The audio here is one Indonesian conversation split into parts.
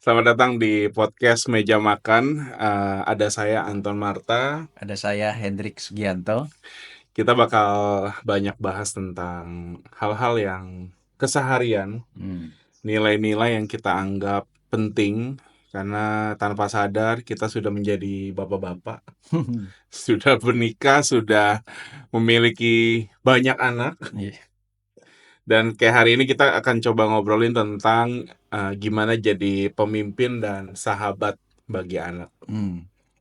Selamat datang di podcast Meja Makan. Ada saya Anton Marta. Ada saya Hendrik Sugianto. Kita bakal banyak bahas tentang hal-hal yang keseharian, Hmm. nilai-nilai yang kita anggap penting karena tanpa sadar kita sudah menjadi bapak-bapak, sudah menikah, sudah memiliki banyak anak. Iya. Dan kayak hari ini kita akan coba ngobrolin tentang gimana jadi pemimpin dan sahabat bagi anak.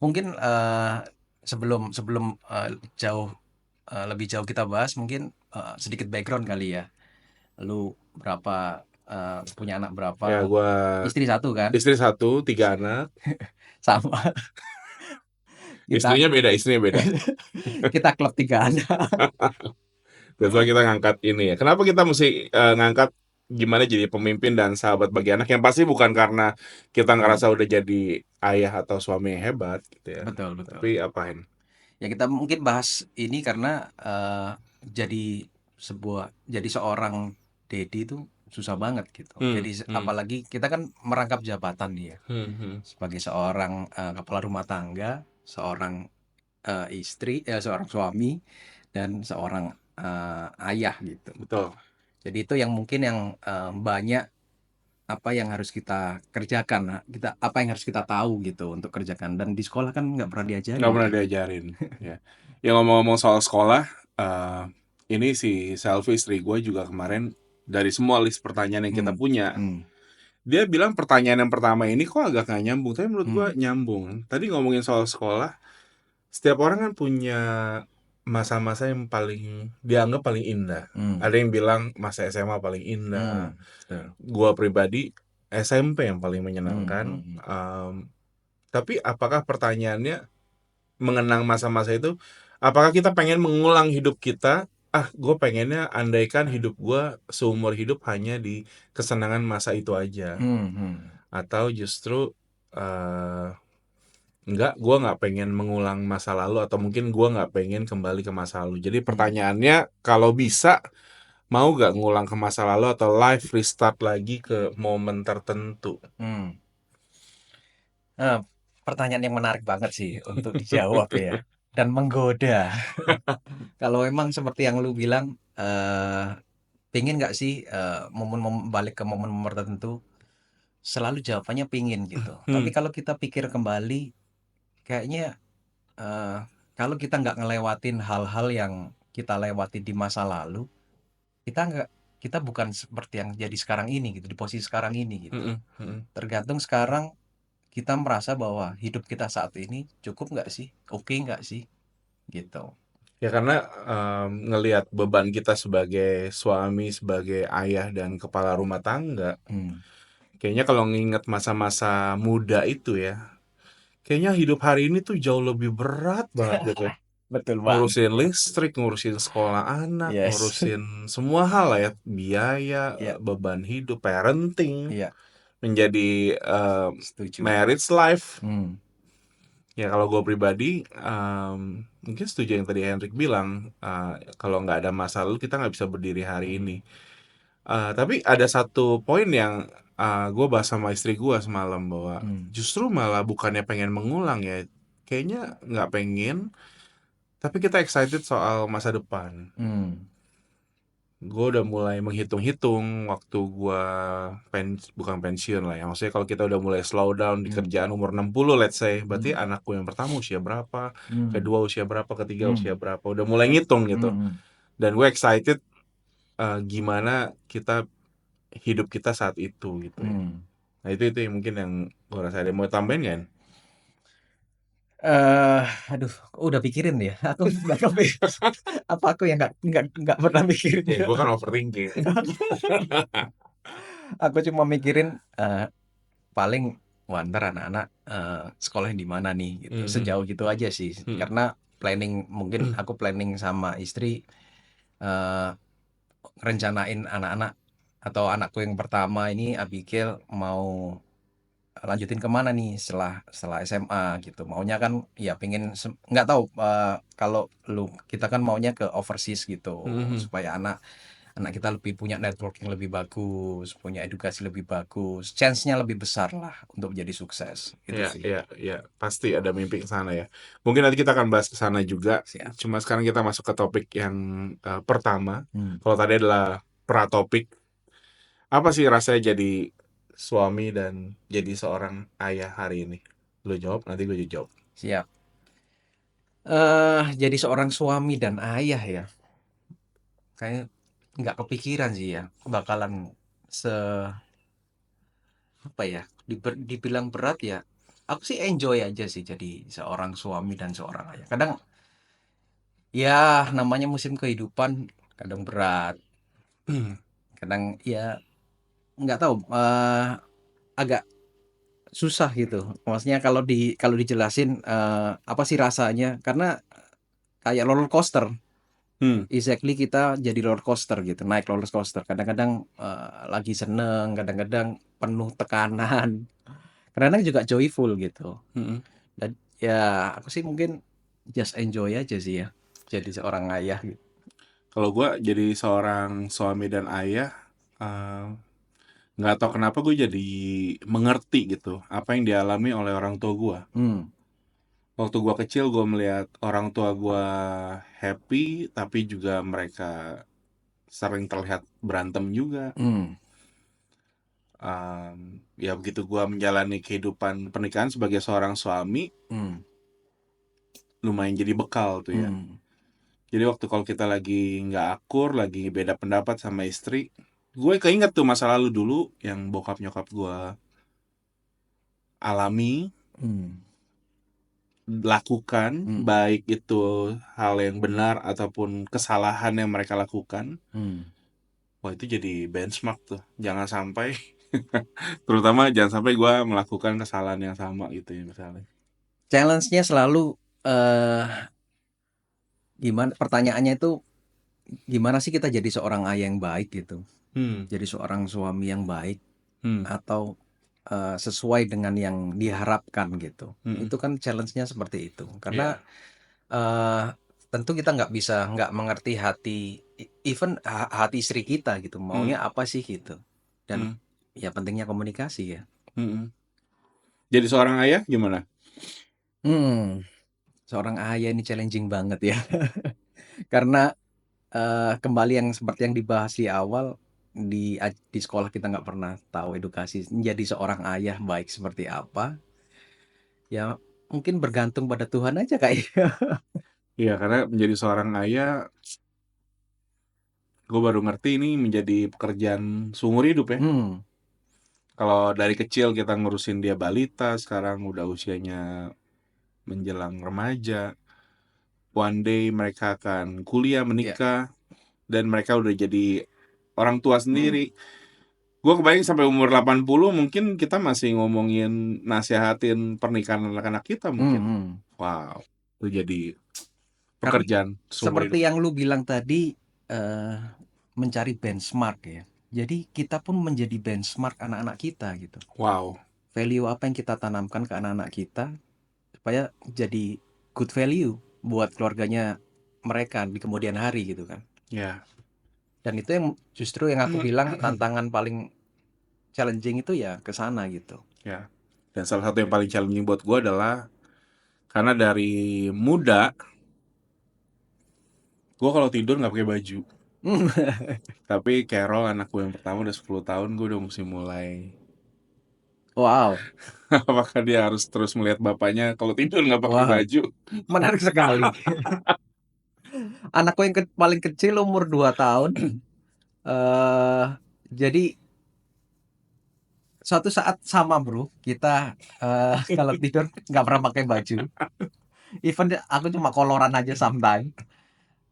Mungkin sebelum sebelum lebih jauh kita bahas, mungkin sedikit background kali ya. Lu punya anak Ya, berapa? gua Istri satu kan? istri satu, 3 anak. Sama. Kita Istrinya beda. kita klub tiga anak. That's why kita ngangkat ini ya. Kenapa kita mesti ngangkat gimana jadi pemimpin dan sahabat bagi anak? Yang pasti bukan karena kita Hmm. ngerasa udah jadi ayah atau suami yang hebat gitu ya. Betul betul. Tapi apain? Ya kita mungkin bahas ini karena jadi seorang daddy itu susah banget gitu. Hmm, Jadi hmm, apalagi kita kan merangkap jabatan nih ya. hmm, hmm. Sebagai seorang kepala rumah tangga, seorang seorang suami, dan seorang ayah gitu. Betul. Jadi itu yang mungkin yang banyak apa yang harus kita kerjakan, apa yang harus kita tahu gitu untuk kerjakan. Dan di sekolah kan nggak pernah Nggak diajarin pernah ya. diajarin. Ya. Ya ngomong-ngomong soal sekolah, ini si Selfie istri gue juga kemarin dari semua list pertanyaan yang kita Hmm, punya, hmm, dia bilang pertanyaan yang pertama ini kok agak nggak nyambung, tapi menurut gua hmm, nyambung. Tadi ngomongin soal sekolah, setiap orang kan punya masa-masa yang paling dianggap paling indah. hmm, Ada yang bilang masa SMA paling indah. betul. Gua pribadi SMP yang paling Hmm, menyenangkan. hmm, Tapi apakah pertanyaannya mengenang masa-masa itu, apakah kita pengen mengulang hidup kita? Gue pengennya andaikan hidup gue seumur hidup hanya di kesenangan masa itu aja. hmm, hmm, Atau justru eh enggak, gue nggak pengen mengulang masa lalu, atau mungkin gue nggak pengen kembali ke masa lalu. Jadi hmm, pertanyaannya, kalau bisa mau nggak ngulang ke masa lalu atau live restart lagi ke momen tertentu? hmm. Eh, Pertanyaan yang menarik banget sih untuk dijawab ya, dan menggoda. Kalau memang seperti yang lu bilang, pingin nggak sih momen-momen balik ke momen-momen tertentu? Selalu jawabannya pingin gitu. Tapi Hmm, kalau kita pikir kembali, kayaknya eh, kalau kita nggak ngelewatin hal-hal yang kita lewati di masa lalu, kita nggak kita bukan seperti yang jadi sekarang ini gitu, di posisi sekarang ini gitu. hmm, hmm. Tergantung sekarang kita merasa bahwa hidup kita saat ini cukup nggak sih, oke nggak sih, gitu. Ya karena ngelihat beban kita sebagai suami, sebagai ayah dan kepala rumah tangga, Hmm. kayaknya kalau nginget masa-masa muda itu ya, kayaknya hidup hari ini tuh jauh lebih berat banget gitu ya. Betul banget. Ngurusin listrik, ngurusin sekolah anak, Yes. ngurusin semua hal lah ya, biaya, Ya, beban hidup, parenting, iya, menjadi setuju. marriage life. Hmm. Ya kalau gue pribadi, mungkin setuju yang tadi Hendrik bilang, kalau nggak ada masa lalu kita nggak bisa berdiri hari ini. Tapi ada satu poin yang gue bahas sama istri gue semalam, bahwa Hmm. justru malah bukannya pengen mengulang ya, kayaknya nggak pengen, tapi kita excited soal masa depan. Hmm. Gue udah mulai menghitung-hitung waktu gue bukan pensiun lah ya. Maksudnya kalau kita udah mulai slow down di Hmm. kerjaan umur 60, let's say, berarti Hmm. anakku yang pertama usia berapa, Hmm. kedua usia berapa, ketiga usia Hmm. berapa. Udah mulai ngitung gitu. Hmm. Dan gue excited gimana kita hidup kita saat itu gitu ya. Hmm. Nah itu yang mungkin yang gue rasa. Ada mau tambahin kan? Eh, Aduh, kok udah pikirin ya? Aku nggak kepikir. Apa aku yang nggak pernah mikirin Ya ya? gue kan overthinking. Aku cuma mikirin paling wah ntar anak-anak sekolah di mana nih gitu. Mhm, Sejauh gitu aja sih. mhm. Karena mungkin aku planning sama istri eh, rencanain anak-anak atau anakku yang pertama ini Abigail mau lanjutin kemana nih setelah setelah SMA gitu. Maunya kan ya pengen nggak tahu kalau kita kan maunya ke overseas gitu Mhm. supaya anak anak kita lebih punya network yang lebih bagus, punya edukasi lebih bagus, chance-nya lebih besar lah untuk menjadi sukses. Itu Iya, sih. iya, iya, pasti ada mimpi ke sana ya. Mungkin nanti kita akan bahas ke sana juga. Siap. Cuma sekarang kita masuk ke topik yang pertama. Hmm. Kalau tadi adalah pratopik, apa sih rasanya jadi suami dan jadi seorang ayah hari ini? Lu jawab, nanti gue jawab. Siap. Jadi seorang suami dan ayah ya, kayaknya nggak kepikiran sih ya, bakalan se apa ya, dibilang berat ya. Aku sih enjoy aja sih jadi seorang suami dan seorang ayah. Kadang ya namanya musim kehidupan, kadang berat, kadang ya nggak tahu, agak susah gitu. Maksudnya kalau dijelasin, apa sih rasanya, karena kayak roller coaster. Hmm, Exactly, kita jadi roller coaster gitu, naik roller coaster. Kadang-kadang, lagi seneng, kadang-kadang penuh tekanan, kadang-kadang juga joyful gitu. hmm. Dan ya aku sih mungkin just enjoy aja sih ya, jadi seorang ayah gitu. Kalau gue jadi seorang suami dan ayah, eh, nggak tahu kenapa gue jadi mengerti gitu apa yang dialami oleh orang tua gue. Hmm, Waktu gue kecil gue melihat orang tua gue happy, tapi juga mereka sering terlihat berantem juga. hmm, Ya begitu gue menjalani kehidupan pernikahan sebagai seorang suami, hmm, lumayan jadi bekal tuh ya. hmm, Jadi waktu kalau kita lagi nggak akur, lagi beda pendapat sama istri, gue keinget tuh masa lalu dulu yang bokap nyokap gue alami, hmm, lakukan, hmm, baik itu hal yang benar ataupun kesalahan yang mereka lakukan. hmm. Wah itu jadi benchmark tuh. Jangan sampai, terutama jangan sampai gue melakukan kesalahan yang sama gitu ya misalnya. Challenge-nya selalu, eee, gimana pertanyaannya itu, gimana sih kita jadi seorang ayah yang baik gitu, Hmm, jadi seorang suami yang baik, hmm, atau sesuai dengan yang diharapkan gitu. hmm, Itu kan challenge-nya seperti itu. Karena ya, eh, tentu kita nggak mengerti hati, even hati istri kita gitu, hmm, maunya apa sih gitu. Dan hmm, ya pentingnya komunikasi ya. hmm. Jadi seorang ayah gimana? Hmm, seorang ayah ini challenging banget ya. Karena kembali yang seperti yang dibahas di awal, di sekolah kita nggak pernah tahu edukasi menjadi seorang ayah baik seperti apa. Ya mungkin bergantung pada Tuhan aja kayaknya. Iya, karena menjadi seorang ayah, gue baru ngerti ini menjadi pekerjaan seumur hidup ya. Hmm, Kalau dari kecil kita ngurusin dia balita, sekarang udah usianya menjelang remaja. One day mereka akan kuliah, ya. menikah, dan mereka udah jadi orang tua Hmm, sendiri. Gue kebayang sampai umur 80 mungkin kita masih ngomongin nasihatin pernikahan anak-anak kita hmm, mungkin. hmm. Wow, itu jadi Karena pekerjaan seumur hidup. seperti yang lu bilang tadi, eh, mencari benchmark ya. Jadi kita pun menjadi benchmark anak-anak kita gitu. Wow, Value apa yang kita tanamkan ke anak-anak kita supaya jadi good value buat keluarganya mereka di kemudian hari gitu kan. ya. Dan itu yang justru yang aku bilang tantangan paling challenging itu ya ke sana gitu. Ya. Dan salah satu yang paling challenging buat gue adalah karena dari muda, gue kalau tidur nggak pakai baju. Tapi Carol, anak gue yang pertama udah 10 tahun, gue udah mesti mulai. Wow, Apakah dia harus terus melihat bapaknya kalau tidur nggak pakai wow, baju? menarik sekali. Anakku yang paling kecil umur 2 tahun. eh jadi suatu saat sama bro, kita kalau tidur nggak pernah pakai baju. Even aku cuma koloran aja sometime.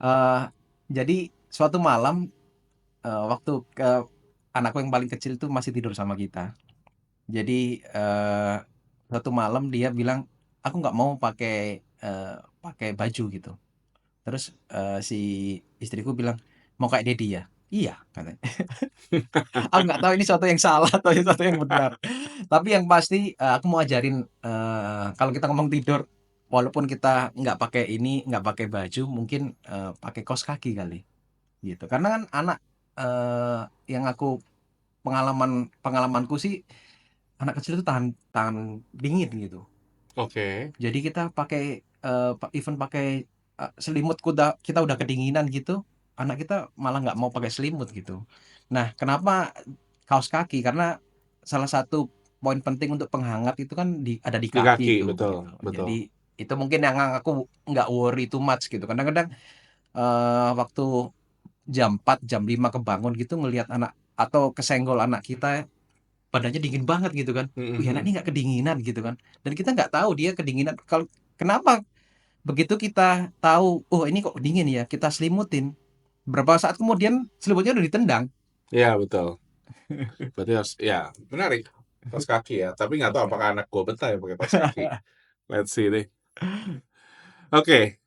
Eh, jadi suatu malam, waktu anakku yang paling kecil tuh masih tidur sama kita. Jadi suatu malam dia bilang, aku nggak mau pakai baju gitu. Terus si istriku bilang, mau kayak Dedi ya? Iya katanya. Aku nggak tahu ini suatu yang salah atau suatu yang benar. Tapi yang pasti, aku mau ajarin, kalau kita ngomong tidur, walaupun kita nggak pakai baju, mungkin, pakai kaos kaki kali, gitu. Karena kan anak yang aku pengalamanku sih, anak kecil itu tahan tahan dingin gitu. Oke. Jadi kita pakai even pakai selimut, kita udah kedinginan gitu, anak kita malah nggak mau pakai selimut gitu. Nah, kenapa kaos kaki? Karena salah satu poin penting untuk penghangat itu kan ada di Di kaki kaki, itu betul, gitu. betul. Jadi itu mungkin yang aku nggak worry too much gitu. Kadang-kadang waktu jam 4 jam 5 kebangun gitu ngelihat anak atau kesenggol anak kita badannya dingin banget gitu kan. Mhm, Wih, anak mhm. ini nggak kedinginan gitu kan. Dan kita nggak tahu dia kedinginan. Kalau kenapa begitu kita tahu, oh ini kok dingin ya, kita selimutin. Berapa saat kemudian selimutnya udah ditendang. Iya, betul. Berarti harus ya, menarik. Kaos kaki ya, tapi nggak tahu apakah anak gua betah ya pakai kaos kaki. Let's see deh. Oke,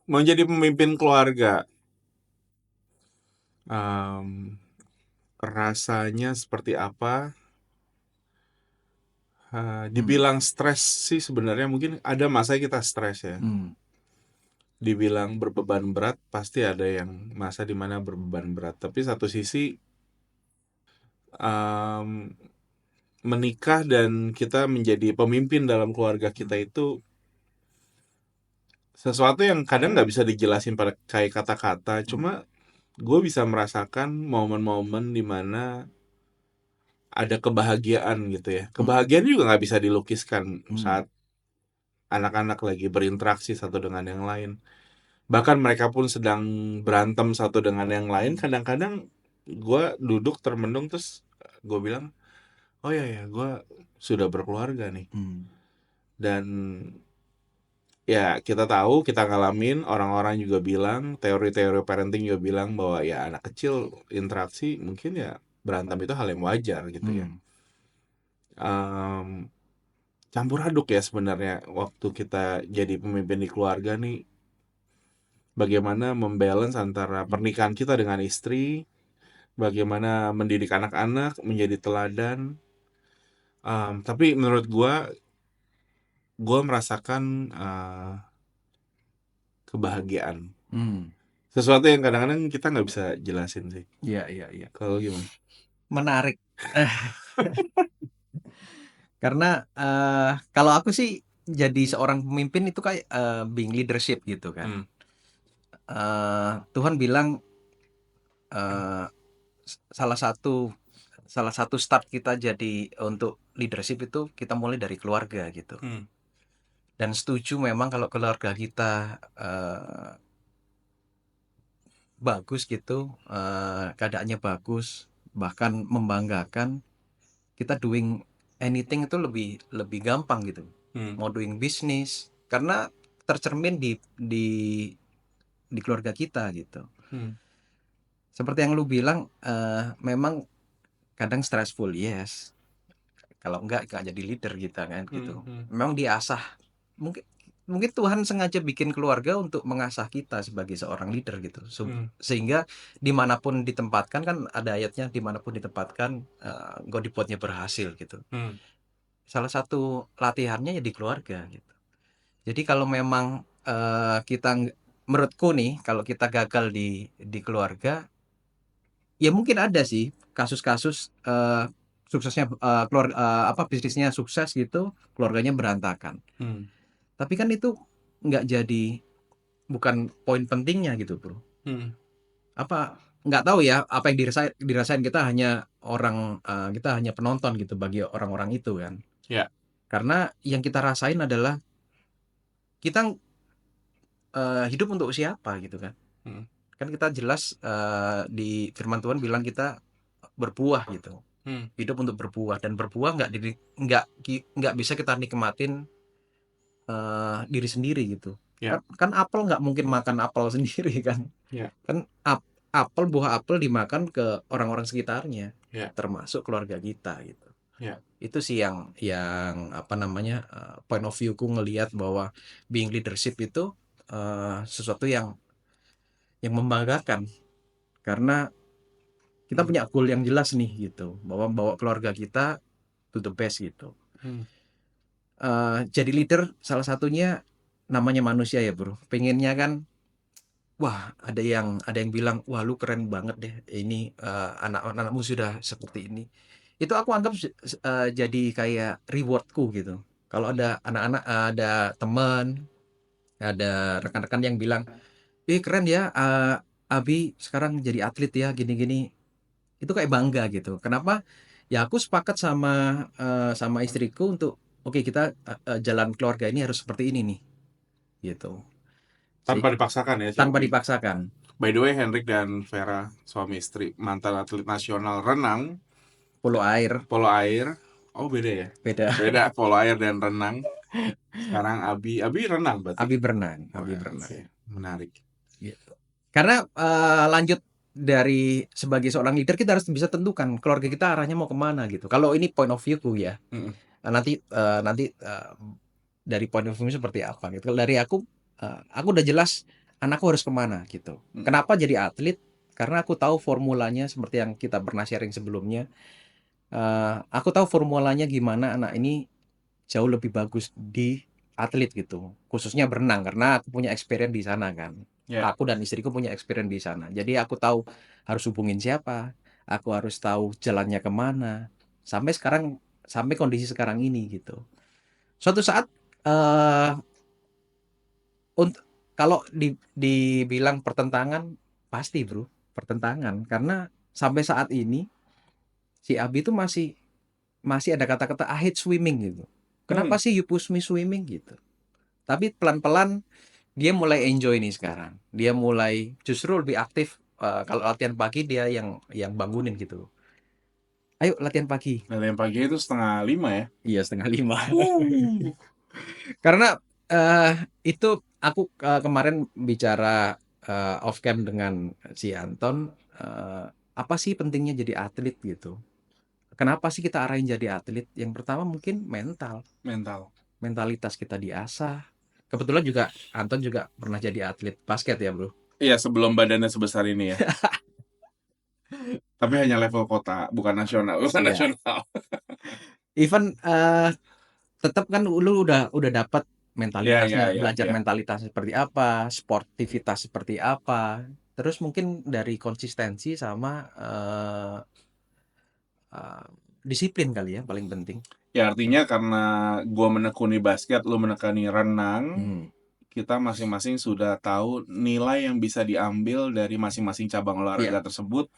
menjadi pemimpin keluarga, mmm, rasanya seperti apa? Hmm. Dibilang stres sih sebenarnya mungkin ada masanya kita stres ya. Hmm. Dibilang berbeban berat, pasti ada yang masa dimana berbeban berat. Tapi satu sisi, mmm, menikah dan kita menjadi pemimpin dalam keluarga kita Hmm. itu sesuatu yang kadang nggak bisa dijelasin kayak kata-kata. Hmm. Cuma gue bisa merasakan momen-momen dimana ada kebahagiaan gitu ya. Hmm. Kebahagiaan juga nggak bisa dilukiskan Hmm. saat anak-anak lagi berinteraksi satu dengan yang lain. Bahkan mereka pun sedang berantem satu dengan yang lain, Hmm. kadang-kadang gue duduk termenung terus gue bilang, oh ya ya, gue sudah berkeluarga nih. Hmm. Dan ya kita tahu, kita ngalamin, orang-orang juga bilang, teori-teori parenting juga bilang bahwa ya anak kecil interaksi mungkin ya berantem itu hal yang wajar gitu ya. Hmm. Em, Campur aduk ya sebenarnya waktu kita jadi pemimpin di keluarga nih, bagaimana membalance antara Hmm. pernikahan kita dengan istri, bagaimana mendidik anak-anak menjadi teladan. Tapi menurut gue merasakan kebahagiaan. Hmm. Sesuatu yang kadang-kadang kita nggak bisa jelasin sih. Iya, iya, iya. Kalau gimana? Menarik. Karena kalau aku sih jadi seorang pemimpin itu kayak being leadership gitu kan. Hmm, Tuhan bilang eh, salah satu salah satu start kita jadi untuk leadership itu kita mulai dari keluarga gitu. hmm, Dan setuju memang kalau keluarga kita bagus gitu, keadaannya bagus, bahkan membanggakan, kita doing anything itu lebih lebih gampang gitu. hmm, Mau doing bisnis karena tercermin di keluarga kita gitu. hmm, Seperti yang lu bilang, memang kadang stressful, yes. Kalau enggak jadi leader kita kan hmm, gitu. hmm, Memang diasah. Mungkin mungkin Tuhan sengaja bikin keluarga untuk mengasah kita sebagai seorang leader gitu. hmm, Sehingga dimanapun ditempatkan kan ada ayatnya dimanapun ditempatkan engkau dibuatnya berhasil gitu. hmm, Salah satu latihannya ya di keluarga gitu. Jadi kalau memang menurutku nih kalau kita gagal di keluarga, ya mungkin ada sih kasus-kasus suksesnya bisnisnya sukses gitu, keluarganya berantakan. hmm, Tapi kan itu nggak jadi bukan poin pentingnya gitu, Bro. hmm. Apa nggak tahu ya apa yang dirasain kita hanya kita hanya penonton gitu bagi orang-orang itu kan. Ya. Karena yang kita rasain adalah kita hidup untuk siapa gitu kan. Hmm, Kan kita jelas di firman Tuhan bilang kita berbuah gitu. hmm. Hidup untuk berbuah dan berbuah nggak bisa kita nikmatin diri sendiri gitu. Ya, Kan apel nggak mungkin makan apel sendiri kan. ya, Kan buah apel dimakan ke orang-orang sekitarnya, ya, termasuk keluarga kita gitu. ya. Itu sih yang apa namanya point of view-ku ngelihat bahwa being leadership itu sesuatu yang membanggakan karena kita Hmm, punya goal yang jelas nih gitu, bahwa bawa keluarga kita to the best gitu. hmm, Jadi leader salah satunya namanya manusia ya bro, pengennya kan wah ada yang bilang, "Wah lu keren banget deh, ini, anak-anakmu sudah seperti ini." Itu aku anggap jadi kayak reward-ku gitu. Kalau ada anak-anak, ada teman, ada rekan-rekan yang bilang, "Ih keren ya, Abi sekarang jadi atlet ya, gini-gini." Itu kayak bangga gitu. Kenapa? Ya aku sepakat sama istriku untuk, "Oke kita, jalan keluarga ini harus seperti ini nih." Gitu. Tanpa Si dipaksakan ya, tanpa Ci? dipaksakan. By the way, Hendrik dan Vera, suami istri, mantan atlet nasional renang, Polo air, polo air. Oh, beda ya? beda. Beda, polo air dan renang. Sekarang Abi renang berarti? Abi Wah, berenang, oke. Menarik. gitu. Karena, lanjut dari sebagai seorang leader kita harus bisa tentukan keluarga kita arahnya mau kemana gitu. Kalau ini point of view-ku ya, Mm-mm. nanti, dari point of view seperti apa gitu. Kalau dari aku udah jelas anakku harus kemana gitu. Mm. Kenapa jadi atlet? Karena aku tahu formulanya seperti yang kita pernah sharing sebelumnya, aku tahu formulanya gimana anak ini jauh lebih bagus di atlet gitu, khususnya berenang karena aku punya experience di sana kan. Ya, Aku dan istriku punya experience di sana. Jadi aku tahu harus hubungin siapa, aku harus tahu jalannya kemana, sampai sekarang, sampai kondisi sekarang ini gitu. Suatu saat, eee, untuk kalau dibilang pertentangan, pasti Bro, pertentangan. Karena sampai saat ini si Abi itu masih masih ada kata-kata, "I hate swimming," gitu. Hmm. "Kenapa sih you push me swimming?" Gitu. Tapi pelan-pelan dia mulai enjoy nih sekarang. Dia mulai justru lebih aktif, kalau latihan pagi dia yang bangunin gitu. "Ayo latihan pagi." Latihan pagi itu 4:30 ya? Iya 4:30. Uh. Karena, itu aku, kemarin bicara, off cam dengan si Anton, apa sih pentingnya jadi atlet gitu. Kenapa sih kita arahin jadi atlet? Yang pertama mungkin mental, Mental. mentalitas kita diasah. Kebetulan juga Anton juga pernah jadi atlet basket ya, Bro? Iya, sebelum badannya sebesar ini ya. Tapi hanya level kota, bukan nasional. Bukan Iya. nasional. Even, tetep kan lu udah dapet Iya, iya, mentalitasnya, iya, belajar iya. mentalitas seperti apa, sportivitas seperti apa, terus mungkin dari konsistensi sama, eee, disiplin kali ya paling penting. Ya artinya karena gua menekuni basket, lu menekani renang, Hmm, kita masing-masing sudah tahu nilai yang bisa diambil dari masing-masing cabang iya olahraga tersebut.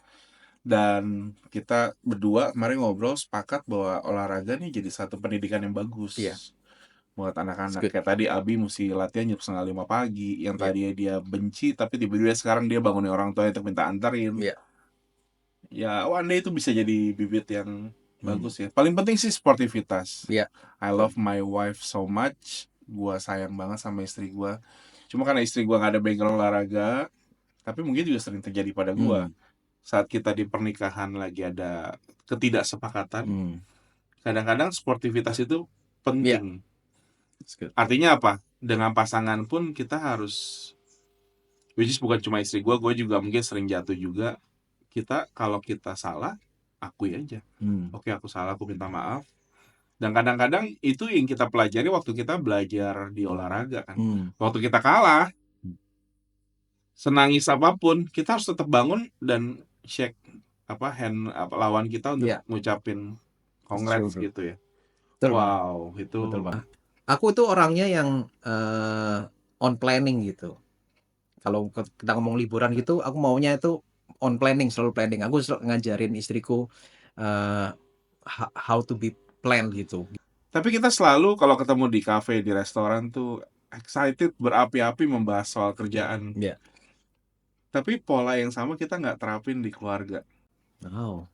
Dan kita berdua kemarin ngobrol sepakat bahwa olahraga nih jadi satu pendidikan yang iya, bagus buat it's anak-anak. good. Kayak tadi Abi mesti latihan jam 4:30 pagi, yang Iya tadinya dia benci tapi tiba-tiba sekarang dia bangunin orang tua untuk minta anterin. iya, Ya one day itu bisa jadi bibit yang hmm, bagus ya. Paling penting sih sportivitas. iya, I betul. love my wife so much. Gua sayang banget sama istri gua. Cuma karena istri gua nggak ada background olahraga, tapi mungkin juga sering terjadi pada gua. Hmm, Saat kita di pernikahan lagi ada ketidaksepakatan, hmm, kadang-kadang sportivitas itu iya, penting. it's good. Artinya apa? Dengan pasangan pun kita harus, which is bukan cuma istri gue juga mungkin sering jatuh juga. Kita kalau kita salah, akui aja. Hmm, Oke, aku salah, aku minta maaf. Dan kadang-kadang itu yang kita pelajari waktu kita belajar di olahraga kan. hmm, Waktu kita kalah, senangis apapun, kita harus tetap bangun dan shake apa hand apa lawan kita untuk iya, ngucapin it's true, congrats Bro. gitu ya. Betul banget, Wow, betul itu banget. Aku tuh orangnya yang, on planning gitu. Kalau kita ngomong liburan gitu, aku maunya itu on planning, selalu planning. Aku selalu ngajarin istriku, eee, how to be plan gitu. tapi kita selalu kalau ketemu di kafe, di restoran tuh excited, berapi-api membahas soal kerjaan. Iya. Tapi pola yang sama kita nggak terapin di keluarga. Oh.